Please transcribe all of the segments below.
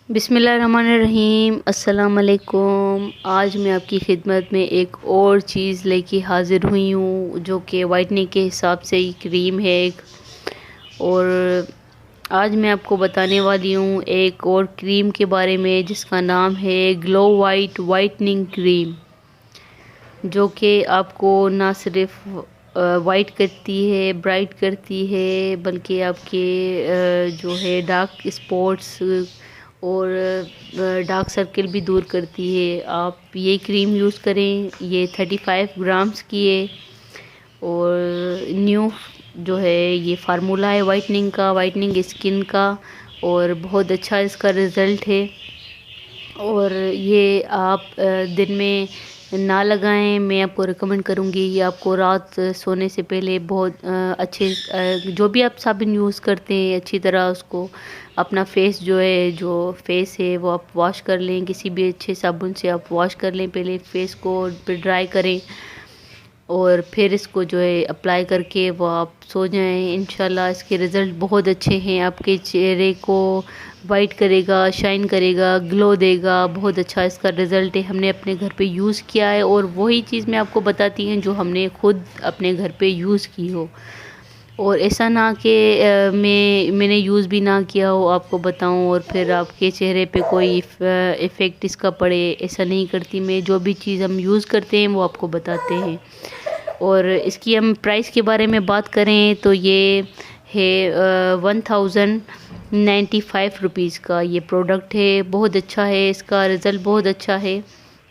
बिस्मिल्लाहिर्रहमानिर्रहीम। अस्सलाम वालेकुम। आज मैं आपकी खिदमत में एक और चीज़ लेके हाज़िर हुई हूँ जो कि वाइटनिंग के हिसाब से ही क्रीम है एक। और आज मैं आपको बताने वाली हूँ एक और क्रीम के बारे में जिसका नाम है ग्लो वाइट वाइटनिंग क्रीम, जो कि आपको ना सिर्फ वाइट करती है, ब्राइट करती है, बल्कि आपके जो है डार्क स्पॉट्स और डार्क सर्कल भी दूर करती है। आप ये क्रीम यूज़ करें। ये 35 ग्राम्स की है और न्यू जो है ये फार्मूला है वाइटनिंग का, वाइटनिंग स्किन का, और बहुत अच्छा इसका रिज़ल्ट है। और ये आप दिन में ना लगाएं। मैं आपको रिकमेंड करूँगी ये आपको रात सोने से पहले बहुत अच्छे जो भी आप साबुन यूज़ करते हैं अच्छी तरह उसको अपना फेस जो फेस है वो आप वॉश कर लें। किसी भी अच्छे साबुन से आप वॉश कर लें पहले फेस को, फिर ड्राई करें और फिर इसको जो है अप्लाई करके वो आप सो जाएं। इंशाल्लाह इसके रिज़ल्ट बहुत अच्छे हैं। आपके चेहरे को वाइट करेगा, शाइन करेगा, ग्लो देगा। बहुत अच्छा इसका रिज़ल्ट है। हमने अपने घर पे यूज़ किया है और वही चीज़ मैं आपको बताती हूँ जो हमने खुद अपने घर पे यूज़ की हो। और ऐसा ना कि मैंने यूज़ भी ना किया हो आपको बताऊं और फिर आपके चेहरे पे कोई इफ़ेक्ट इसका पड़े, ऐसा नहीं करती मैं। जो भी चीज़ हम यूज़ करते हैं वो आपको बताते हैं। और इसकी हम प्राइस के बारे में बात करें तो ये है 1095 रुपीज़ का ये प्रोडक्ट है। बहुत अच्छा है, इसका रिज़ल्ट बहुत अच्छा है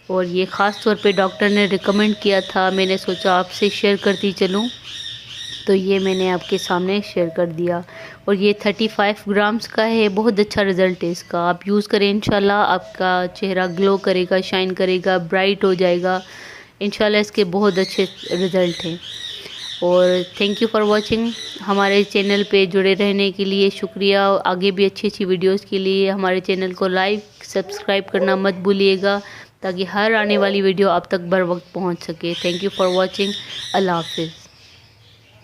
और ये ख़ास तौर पे डॉक्टर ने रिकमेंड किया था। मैंने सोचा आपसे शेयर करती चलूँ, तो ये मैंने आपके सामने शेयर कर दिया। और ये 35 ग्राम्स का है। बहुत अच्छा रिज़ल्ट है इसका। आप यूज़ करें, इंशाल्लाह आपका चेहरा ग्लो करेगा, शाइन करेगा, ब्राइट हो जाएगा। इंशाल्लाह इसके बहुत अच्छे रिज़ल्ट हैं। और थैंक यू फॉर वॉचिंग। हमारे चैनल पे जुड़े रहने के लिए शुक्रिया। आगे भी अच्छी अच्छी वीडियोस के लिए हमारे चैनल को लाइक सब्सक्राइब करना मत भूलिएगा, ताकि हर आने वाली वीडियो आप तक बर वक्त पहुँच सके। Thank you for watching. अल्लाह हाफिज़।